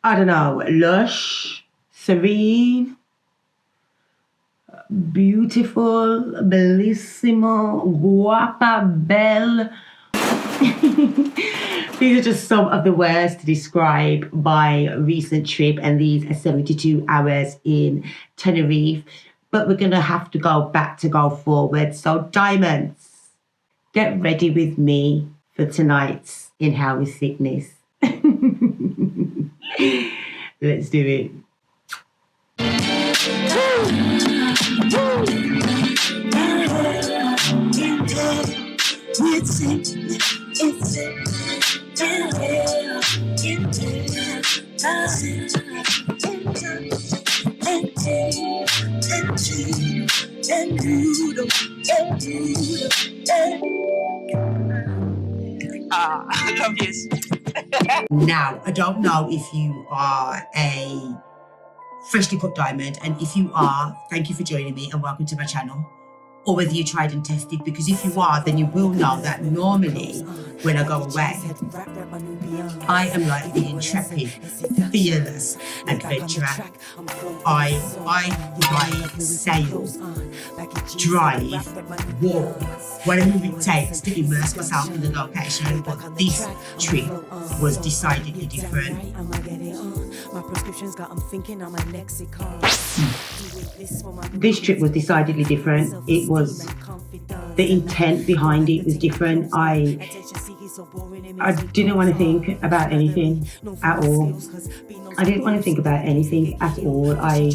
I don't know, lush, serene, beautiful, bellissimo, guapa, belle. These are just some of the words to describe my recent trip, and these are 72 hours in Tenerife. But we're going to have to go back to go forward. So diamonds, get ready with me for tonight's Inhale with Sic'Nis. Let's do it. I love this. Now, I don't know if you are a freshly cut diamond, and if you are, thank you for joining me and welcome to my channel, or whether you tried and tested, because if you are, then you will know that normally when I go away, I am like the intrepid, fearless adventurer. I ride, sail, drive, walk, whatever it takes to immerse myself in the location. But this trip was decidedly different. This trip was decidedly different. It was, the intent behind it was different. I didn't want to think about anything at all. I didn't want to think about anything at all. I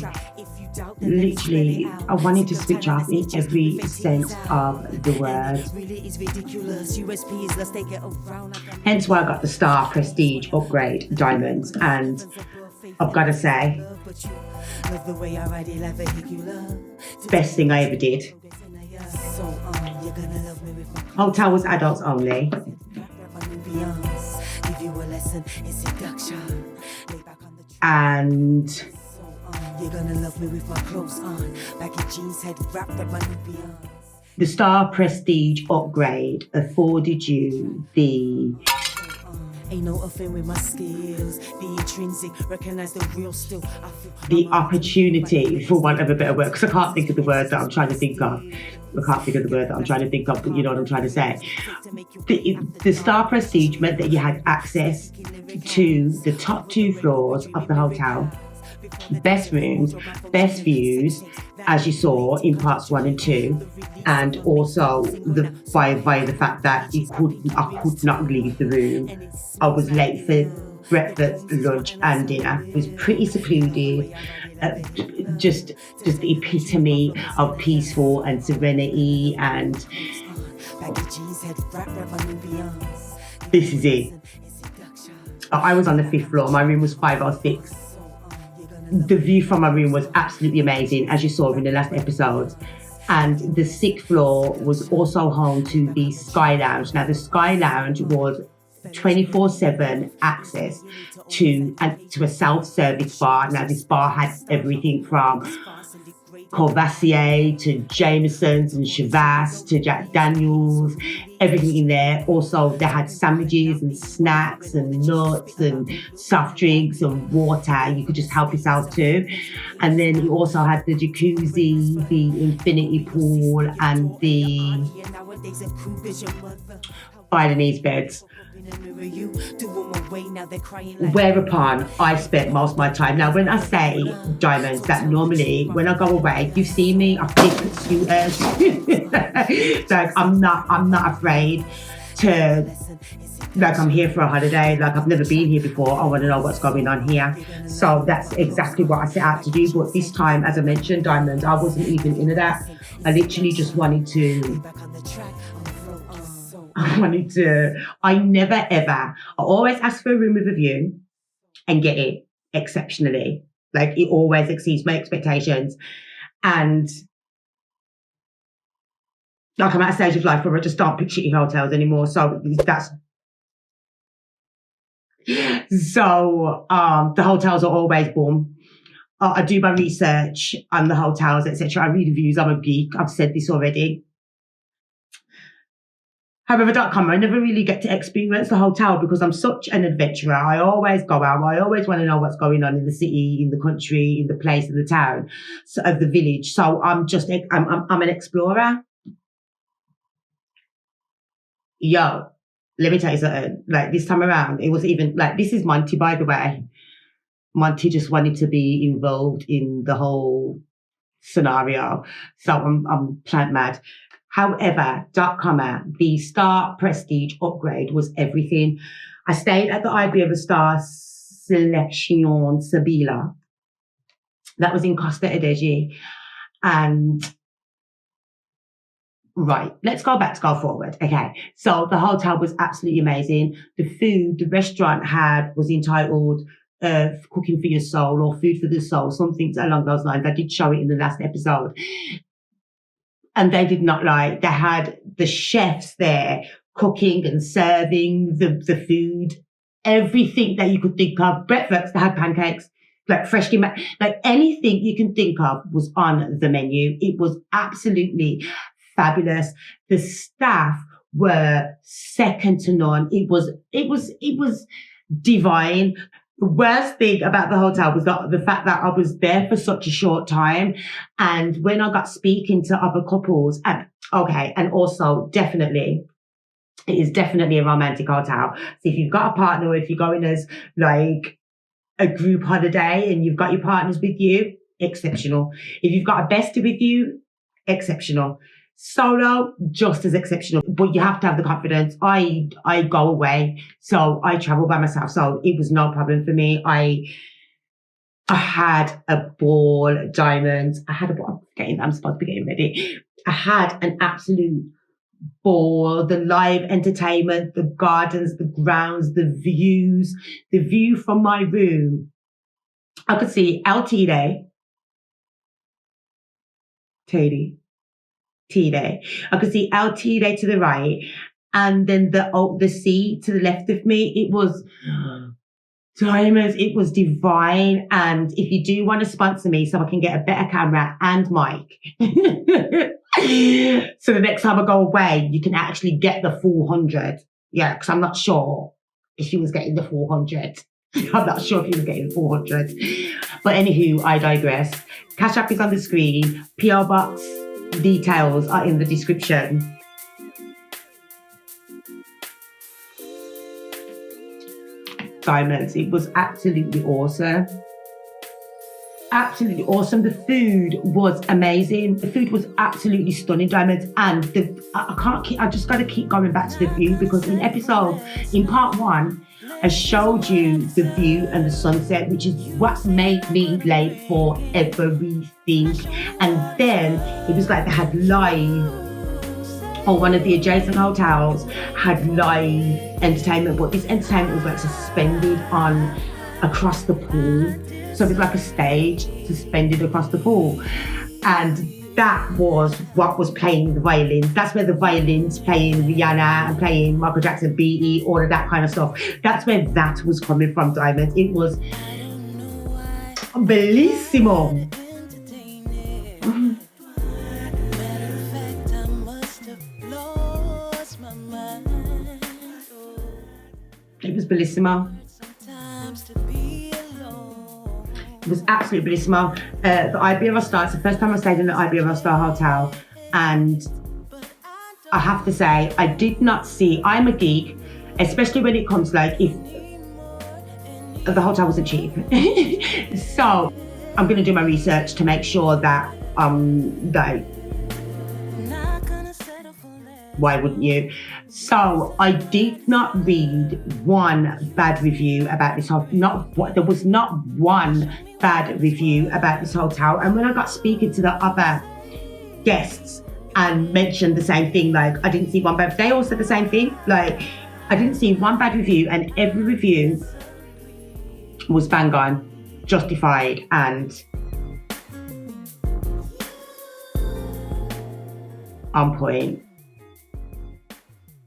wanted to switch off in every sense of the word. Hence why I got the Star Prestige Upgrade Diamonds, and I've got to say, best thing I ever did. Hotel was adults only. And the Star Prestige Upgrade afforded you the opportunity, for want of a better word, because I can't think of the word that I'm trying to think of. But you know what I'm trying to say. The Star Prestige meant that you had access to the top 2 floors of the hotel, best rooms, best views, as you saw in parts 1 and 2, and also by the fact that I could not leave the room. I was late for breakfast, lunch, and dinner. It was pretty secluded. Just the epitome of peaceful and serenity, and this is it. I was on the 5th floor. My room was 506. The view from my room was absolutely amazing, as you saw in the last episode. And the 6th floor was also home to the Sky Lounge. Now, the Sky Lounge was 24/7 access to a self-service bar. Now, this bar had everything from Courvoisier to Jameson's and Chivas to Jack Daniels, everything in there. Also, they had sandwiches and snacks and nuts and soft drinks and water. You could just help yourself to. And then you also had the jacuzzi, the infinity pool, and the Balinese beds. Whereupon I spent most of my time. Now, when I say diamonds, that normally when I go away, you see me, I pick scooters. Like I'm not afraid to, like, I'm here for a holiday, like I've never been here before. I want to know what's going on here. So that's exactly what I set out to do. But this time, as I mentioned, diamonds, I wasn't even into that. I literally just wanted to. I always ask for a room with a view and get it exceptionally. Like, it always exceeds my expectations. And like, I'm at a stage of life where I just don't pick shitty hotels anymore. So the hotels are always boom. I do my research on the hotels, etc. I read reviews. I'm a geek. I've said this already. However, .com, I never really get to experience the hotel because I'm such an adventurer. I always go out. I always want to know what's going on in the city, in the country, in the place, in the town, of the village. So I'm an explorer. Yo, let me tell you something. Like this time around, it was even like, this is Monty, by the way. Monty just wanted to be involved in the whole scenario. So I'm plant mad. However, the Star Prestige upgrade was everything. I stayed at the Iberostar Selection Sabila. That was in Costa Adeje. And right, let's go forward. Okay, so the hotel was absolutely amazing. The food, the restaurant was entitled Cooking for Your Soul or Food for the Soul, something along those lines. I did show it in the last episode. And they did not they had the chefs there cooking and serving the food, everything that you could think of. Breakfast, they had pancakes, like freshly made, like anything you can think of was on the menu. It was absolutely fabulous. The staff were second to none. It was divine. The worst thing about the hotel was the fact that I was there for such a short time. And when I got speaking to other couples, and also definitely, it is definitely a romantic hotel. So if you've got a partner, or if you're going as like a group holiday and you've got your partners with you, exceptional. If you've got a bestie with you, exceptional. Solo, just as exceptional, but you have to have the confidence. I go away, so I travel by myself, so it was no problem for me. I had a ball, diamonds. I had a ball. I'm supposed to be getting ready. I had an absolute ball. The live entertainment, the gardens, the grounds, the views, the view from my room. I could see El Tide. I could see El Tide to the right, and then the sea to the left of me. It was diamonds. It was divine. And if you do want to sponsor me so I can get a better camera and mic, so the next time I go away, you can actually get the 400. Yeah, because I'm not sure if she was getting the 400. I'm not sure if he was getting 400. But anywho, I digress. Cash App is on the screen. PO Box details are in the description. Diamonds. It was absolutely awesome. Absolutely awesome. The food was amazing. The food was absolutely stunning, Diamonds. And I just got to keep going back to the view, because in part 1, I showed you the view and the sunset, which is what made me late for everything. And then it was like they had live, or one of the adjacent hotels had live entertainment, but this entertainment was like suspended across the pool. So it was like a stage suspended across the pool. And that was what was playing the violins. That's where the violins playing Rihanna and playing Michael Jackson, BE, all of that kind of stuff. That's where that was coming from, Diamond. It was bellissimo. It was bellissimo. It was absolutely bellissimo. The Iberostar, it's the first time I stayed in the Iberostar hotel, and I have to say, I did not see, I'm a geek, especially when it comes if the hotel wasn't cheap. So I'm going to do my research to make sure that, why wouldn't you? So I did not read one bad review about this hotel. There was not one bad review about this hotel. And when I got speaking to the other guests and mentioned the same thing, I didn't see one bad, they all said the same thing. I didn't see one bad review, and every review was bang on, justified, and on point.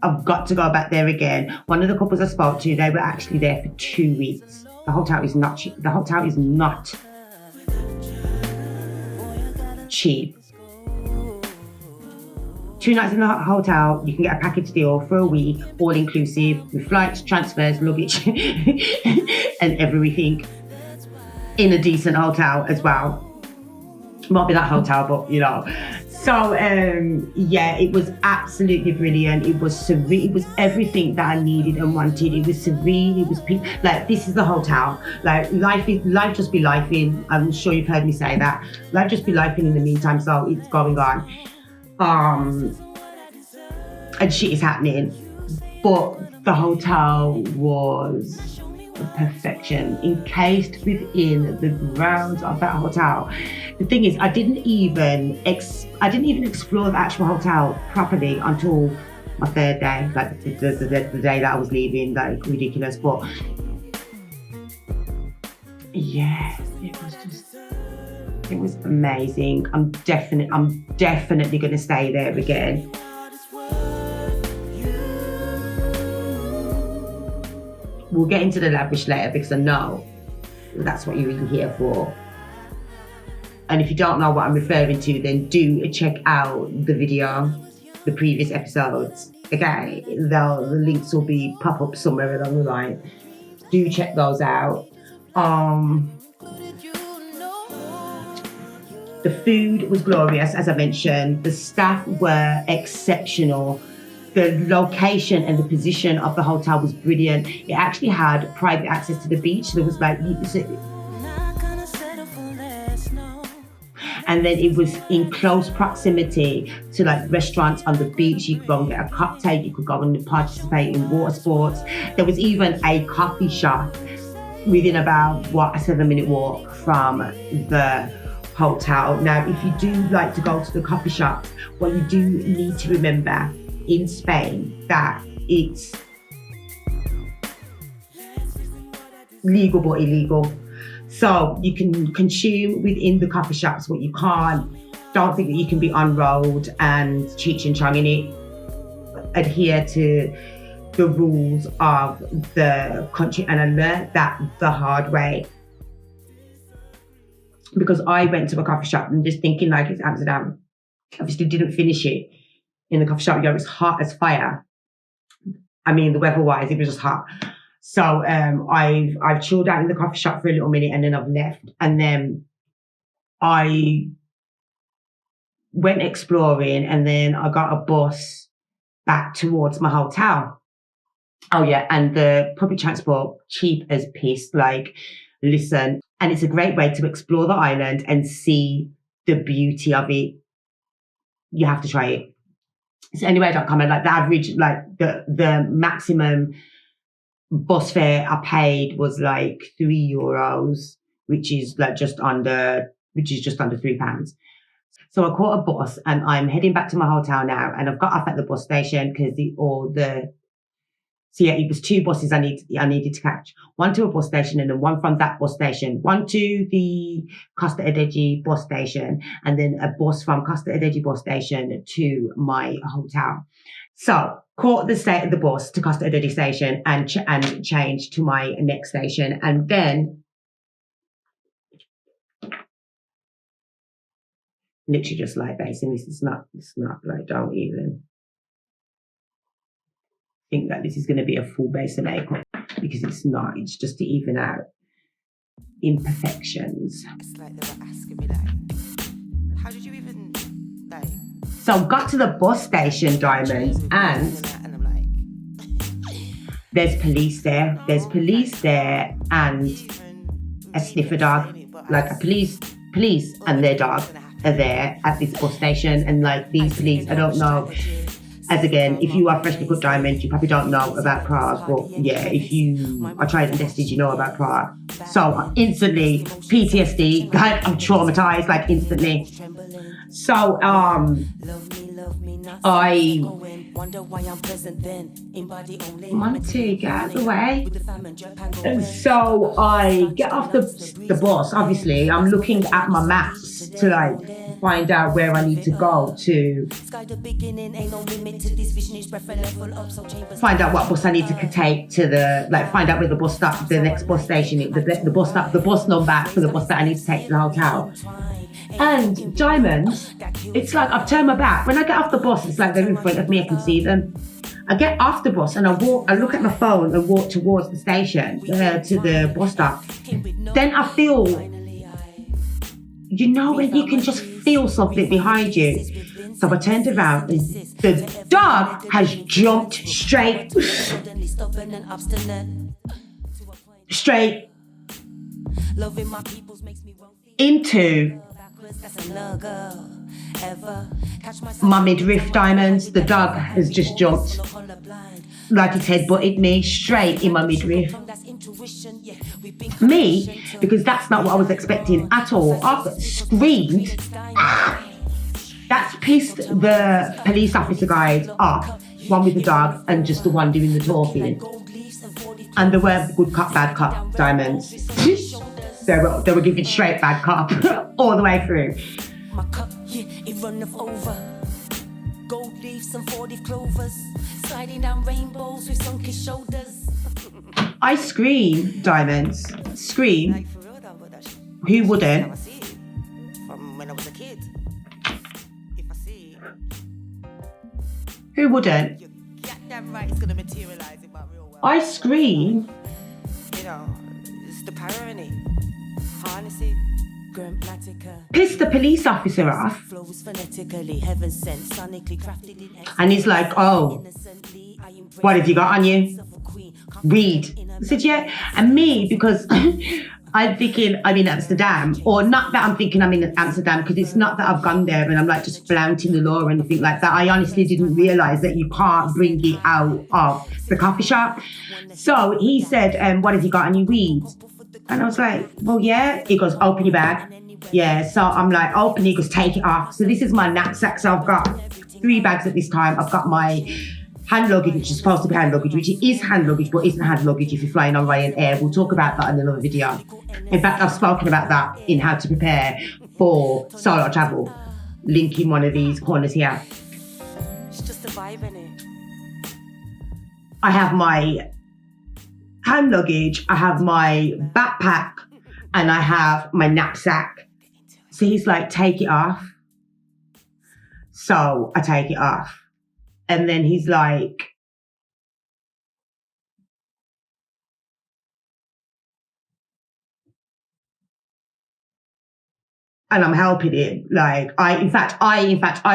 I've got to go back there again. One of the couples I spoke to, they were actually there for 2 weeks. The hotel is not cheap. The hotel is not cheap. 2 nights in the hotel, you can get a package deal for a week, all inclusive, with flights, transfers, luggage, and everything in a decent hotel as well. Might be that hotel, but you know. So yeah, it was absolutely brilliant. It was serene. It was everything that I needed and wanted. It was serene. It was like, this is the hotel. Like, life just be lifing. I'm sure you've heard me say that. Life just be lifing in the meantime. So it's going on, and shit is happening. But the hotel was perfection, encased within the grounds of that hotel. The thing is, I didn't even explore the actual hotel properly until my 3rd day, like the day that I was leaving. Like, ridiculous. But yeah, it was amazing. I'm definitely going to stay there again. We'll get into the lavish later, because I know that's what you're really here for. And if you don't know what I'm referring to, then do check out the video, the previous episodes. Okay, the links will be pop up somewhere along the line. Do check those out. The food was glorious, as I mentioned. The staff were exceptional. The location and the position of the hotel was brilliant. It actually had private access to the beach. There was like, and then it was in close proximity to like restaurants on the beach. You could go and get a cocktail. You could go and participate in water sports. There was even a coffee shop within about, a 7-minute walk from the hotel. Now, if you do like to go to the coffee shop, what you do need to remember in Spain, that it's legal but illegal. So you can consume within the coffee shops, but you can't. Don't think that you can be on road and cheech and chong in it. Adhere to the rules of the country. And I learned that the hard way, because I went to a coffee shop and just thinking like it's Amsterdam. Obviously didn't finish it in the coffee shop. Yeah, it was hot as fire. I mean, the weather-wise, it was just hot. So I've chilled out in the coffee shop for a little minute, and then I've left. And then I went exploring, and then I got a bus back towards my hotel. Oh yeah, and the public transport, cheap as piss. Like, listen, and it's a great way to explore the island and see the beauty of it. You have to try it. So anyway.com, and like the average, like the maximum bus fare I paid was like €3, which is just under £3. So I caught a bus and I'm heading back to my hotel now, and I've got off at the bus station because it was 2 buses I needed to catch. One to a bus station, and then one from that bus station, one to the Costa Adeje bus station, and then a bus from Costa Adeje bus station to my hotel. So caught the bus to Costa Adeje station and changed to my next station, and then literally just like basing this. It's not like, don't even think that this is going to be a full base of makeup, because it's not. It's just to even out imperfections. It's like they were asking me, like, how did you even, like? So got to the bus station, Diamond, and I'm like, there's police there. There's police there and a sniffer dog, like a police and their dog are there at this bus station. And like, these police, I don't know. As again, if you are freshly cut Diamond, you probably don't know about Prague, but yeah, if you are tried and tested, you know about Prague. So instantly, PTSD, like, I'm traumatized, like, instantly. So I Monty, get out of the way. And so I get off the bus. Obviously, I'm looking at my maps to like find out where I need to go to find out what bus I need to take to find out where the bus stop, the next bus station, the bus number for the bus that I need to take to the hotel. And diamonds, it's like I've turned my back. When I get off the bus, it's like they're in front of me, I can see them. I get off the bus and I look at my phone and walk towards the station, to the bus stop. Then I feel, you know, when you can just feel something behind you. So I turned around and the dog has jumped straight into my midriff diamonds. The dog has just jumped, like its head butted me straight in my midriff. Me, because that's not what I was expecting at all, I screamed. That's pissed the police officer guys off, one with the dog and just the one doing the talking. And they were good cop, bad cop diamonds. They were giving straight bad cop all the way through. My cup, yeah, it runneth over. Gold leaves and 40 clovers, sliding down rainbows with sunken shoulders. I scream, diamonds. Scream. Like, for real though, but that shit. Who wouldn't? I see it from when I was a kid. If I see it, Who wouldn't? you're goddamn right it's gonna materialize in my real world. I scream. You know, it's the power in it. Harness it. Pissed the police officer off. Flows phonetically, heaven sent, sonically crafted in And he's like, oh, what have you got on you? Weed. I said, yeah. And me, because I'm thinking I'm in Amsterdam, or not that I'm thinking I'm in Amsterdam, because it's not that I've gone there and I'm like just flouting the law or anything like that. I honestly didn't realise that you can't bring it out of the coffee shop. So he said, what have you got on your weed? And I was like, well, yeah. He goes, open your bag. Yeah, so I'm like, open it. He goes, take it off. So this is my knapsack. So I've got 3 bags at this time. I've got my hand luggage, which is supposed to be hand luggage, which is hand luggage, but isn't hand luggage if you're flying on Ryanair. We'll talk about that in another video. In fact, I've spoken about that in how to prepare for solo travel, linking one of these corners here. It's just a vibe in it. I have my hand luggage, I have my backpack, and I have my knapsack. So he's like, take it off. So I take it off. And then he's like, and I'm helping him. Like, I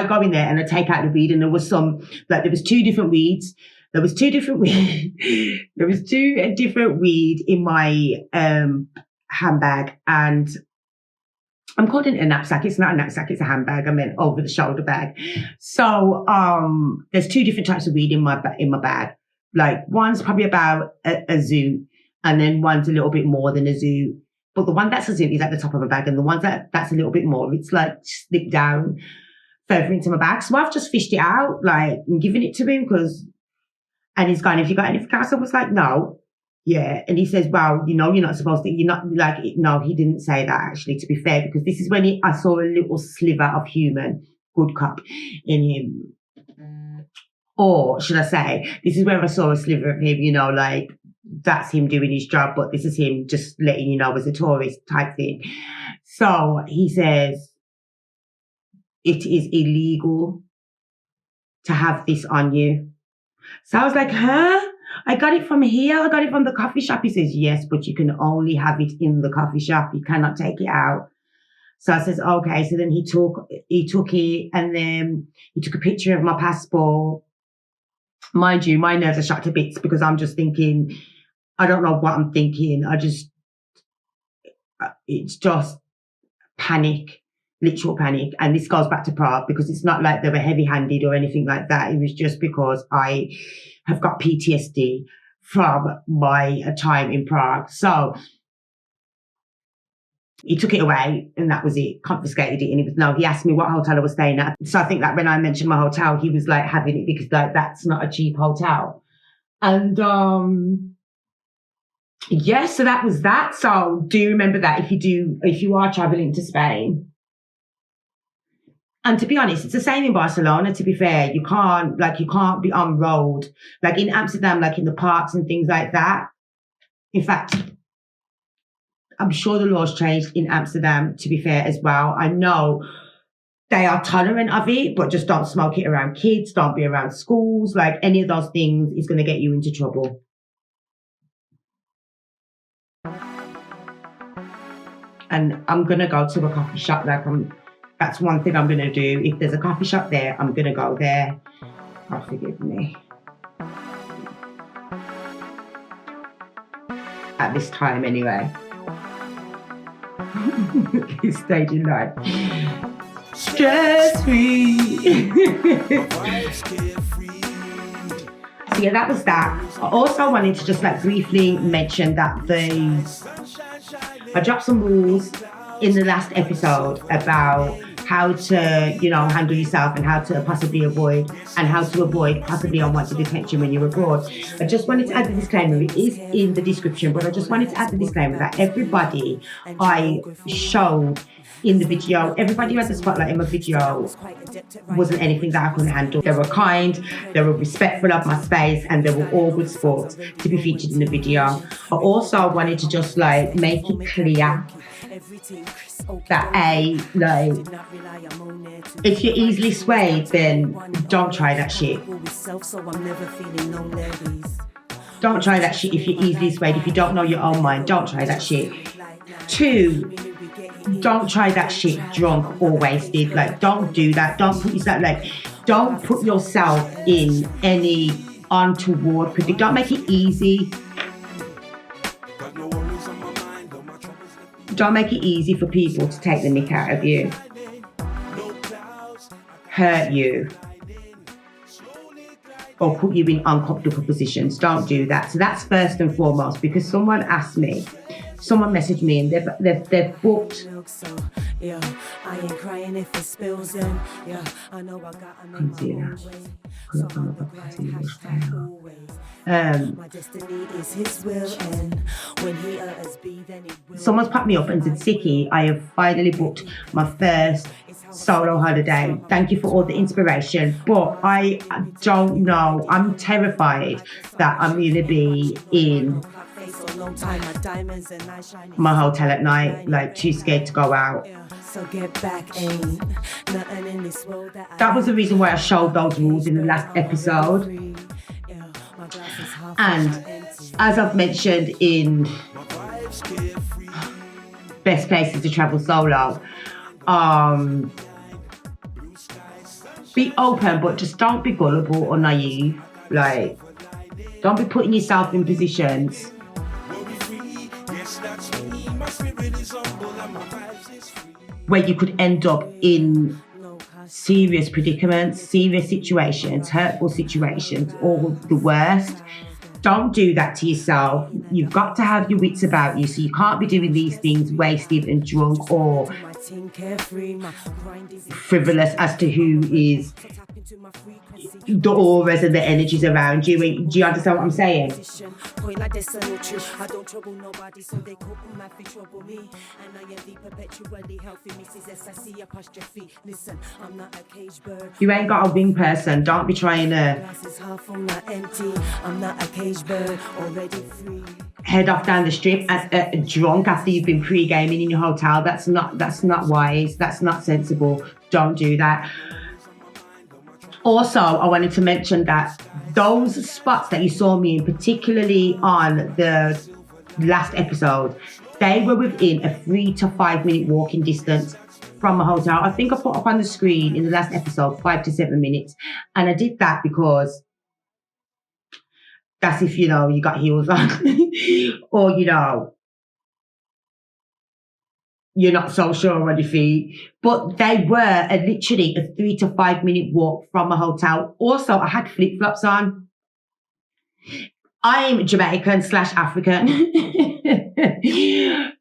go in there and I take out the weed, and there was there was 2 different weeds. There was 2 different weed. There was 2 different weed in my handbag, and I'm calling it a knapsack. It's not a knapsack, it's a handbag. I meant over the shoulder bag. So there's 2 different types of weed in my bag. Like, one's probably about a zoot, and then one's a little bit more than a zoot. But the one that's a zoot is at the top of my bag, and the one that's a little bit more, it's like slipped down further into my bag. So I've just fished it out, like, and given it to him, and he's gone, have you got anything else? I was like, no. Yeah. And he says, well, you know, you're not supposed to, you're not like, no, he didn't say that actually, to be fair, because this is when I saw a little sliver of human, good cop in him. Or should I say, this is where I saw a sliver of him, you know, like, that's him doing his job, but this is him just letting you know as a tourist type thing. So he says, it is illegal to have this on you. So I was like, huh? I got it from here. I got it from the coffee shop. He says, yes, but you can only have it in the coffee shop. You cannot take it out. So I says, okay. So then he took it, and then he took a picture of my passport. Mind you, my nerves are shot to bits because I'm just thinking, I don't know what I'm thinking. It's just panic. Literal panic. And this goes back to Prague, because it's not like they were heavy-handed or anything like that. It was just because I have got PTSD from my time in Prague. So he took it away, and that was it. Confiscated it. And he asked me what hotel I was staying at. So I think that when I mentioned my hotel, he was like having it because like that's not a cheap hotel. And yeah, so that was that. So do remember that if you are traveling to Spain. And to be honest, it's the same in Barcelona, to be fair. You can't be on road. Like in Amsterdam, like in the parks and things like that. In fact, I'm sure the laws changed in Amsterdam, to be fair, as well. I know they are tolerant of it, but just don't smoke it around kids, don't be around schools. Like, any of those things is going to get you into trouble. And I'm going to go to a coffee shop. Like, that's one thing I'm going to do. If there's a coffee shop there, I'm going to go there. Oh, forgive me. At this time, anyway. This stage in life. Stress free. So yeah, that was that. I also wanted to just like briefly mention that I dropped some rules in the last episode about how to, you know, handle yourself and how to possibly avoid possibly unwanted attention when you're abroad. I just wanted to add the disclaimer. It is in the description, but I just wanted to add the disclaimer that everybody I showed in the video, everybody who had the spotlight in my video wasn't anything that I couldn't handle. They were kind, they were respectful of my space, and they were all good sports to be featured in the video. I also wanted to just like make it clear that if you're easily swayed, then don't try that shit. Don't try that shit if you're easily swayed. If you don't know your own mind, don't try that shit. 2, don't try that shit drunk or wasted. Like, don't do that. Don't put yourself in any untoward prediction. Don't make it easy. Don't make it easy for people to take the nick out of you, hurt you, or put you in uncomfortable positions. Don't do that. So that's first and foremost, because someone messaged me and they've booked. Yeah, I ain't crying if it spills in. Yeah, I know I got someone's packed me up and said, Sicky, I have finally booked my first solo holiday. Thank you for all the inspiration, but I don't know. I'm terrified that I'm going to be in my hotel at night, like too scared to go out. That was the reason why I showed those rules in the last episode. And as I've mentioned in Best Places to Travel Solo, be open, but just don't be gullible or naive. Like, don't be putting yourself in positions where you could end up in serious predicaments, serious situations, hurtful situations, or the worst. Don't do that to yourself. You've got to have your wits about you, so you can't be doing these things wasted and drunk or frivolous as to who is the auras and the energies around you. Do you understand what I'm saying? You ain't got a wing person. Don't be trying to head off down the strip and drunk after you've been pre-gaming in your hotel. That's not wise. That's not sensible. Don't do that. Also, I wanted to mention that those spots that you saw me in, particularly on the last episode, they were within a 3 to 5 minute walking distance from a hotel. I think I put up on the screen in the last episode 5 to 7 minutes. And I did that because that's if, you know, you got heels on or, you know, you're not so sure on your feet. But they were literally a 3 to 5 minute walk from a hotel. Also, I had flip-flops on. I'm Jamaican / African.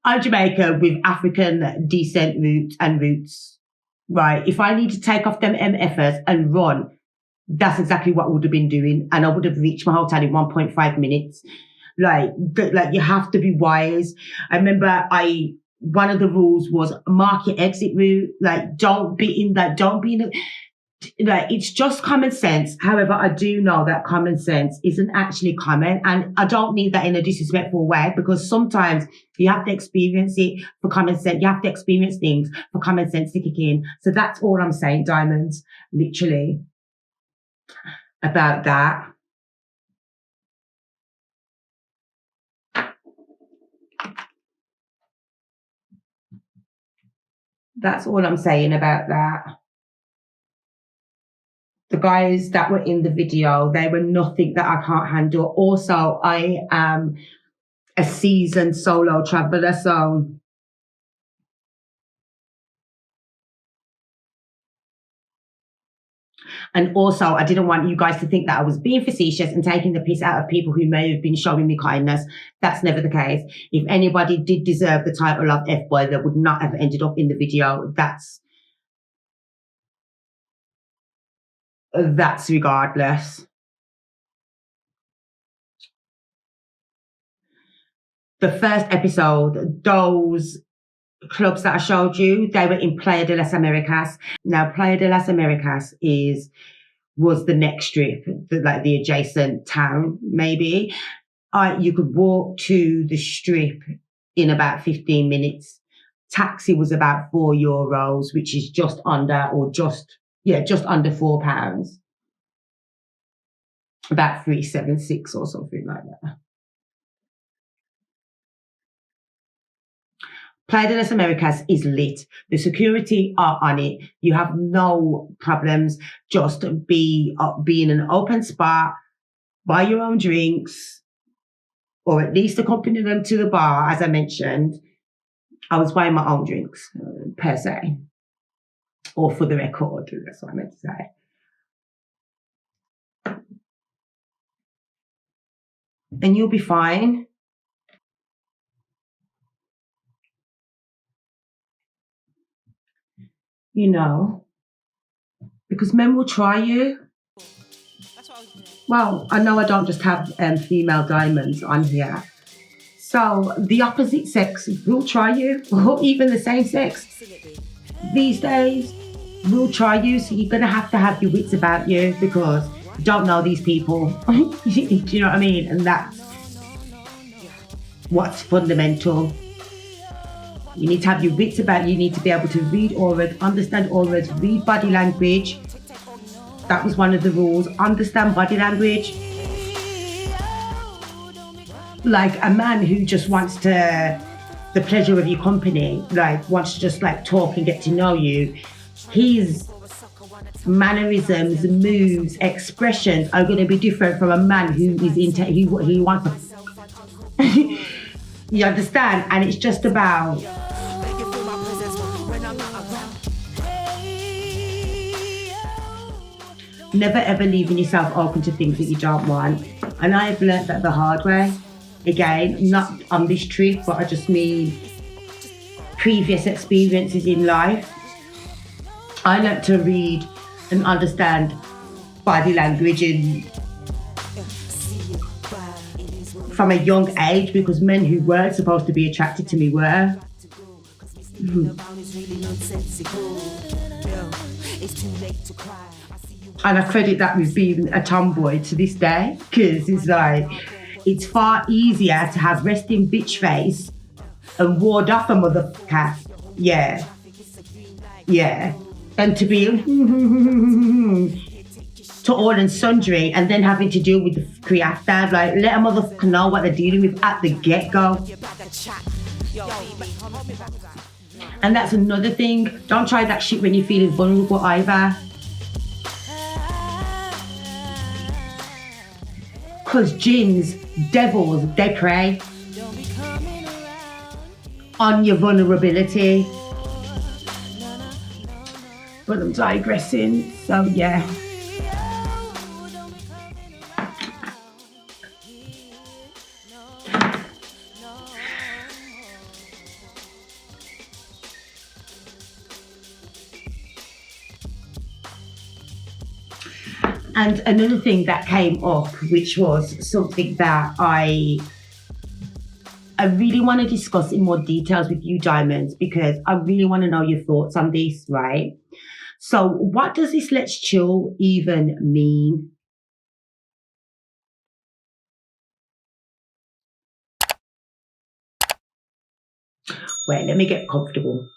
I'm Jamaican with African descent roots. Right. If I need to take off them MFers and run, that's exactly what I would have been doing. And I would have reached my hotel in 1.5 minutes. Like you have to be wise. I remember one of the rules was mark your exit route. Like, don't be in like, it's just common sense. However, I do know that common sense isn't actually common. And I don't mean that in a disrespectful way, because sometimes you have to experience it for common sense. You have to experience things for common sense to kick in. So that's all I'm saying, diamonds, literally, about that. That's all I'm saying about that. The guys that were in the video, they were nothing that I can't handle. Also, I am a seasoned solo traveler, so and also I didn't want you guys to think that I was being facetious and taking the piss out of people who may have been showing me kindness. That's never the case. If anybody did deserve the title of F-boy, they would not have ended up in the video. That's regardless. The first episode, those clubs that I showed you, they were in Playa de las Americas. Now, Playa de las Americas was the next strip, the adjacent town, maybe. You could walk to the strip in about 15 minutes. Taxi was about €4, which is just under £4. About 376 or something like that. Playa de las Americas is lit. The security are on it. You have no problems. Just be in an open spot, buy your own drinks, or at least accompany them to the bar, as I mentioned. I was buying my own drinks, per se. Or for the record, that's what I meant to say. And you'll be fine. You know, because men will try you. Well, I know I don't just have female diamonds on here. So the opposite sex will try you, or even the same sex these days will try you. So you're going to have your wits about you, because you don't know these people. Do you know what I mean? And that's what's fundamental. You need to have your wits about you. You need to be able to read auras, understand auras, read body language. That was one of the rules. Understand body language. Like a man who just wants the pleasure of your company, wants to just talk and get to know you, his mannerisms, moves, expressions are going to be different from a man who is he wants to. You understand? And it's just about never ever leaving yourself open to things that you don't want. And I've learnt that the hard way. Again, not on this trip, but I just mean previous experiences in life. I learnt to read and understand body language from a young age, because men who weren't supposed to be attracted to me were. And I credit that with being a tomboy to this day, because it's far easier to have resting bitch face and ward off a motherfucker. Yeah. Than to be to all and sundry and then having to deal with the fuckery after. Let a motherfucker know what they're dealing with at the get-go. And that's another thing. Don't try that shit when you're feeling vulnerable either. Because jinns, devils, they prey on your vulnerability. But I'm digressing, so yeah. And another thing that came up, which was something that I really want to discuss in more details with you, Diamonds, because I really want to know your thoughts on this, right? So what does this let's chill even mean? Wait, let me get comfortable.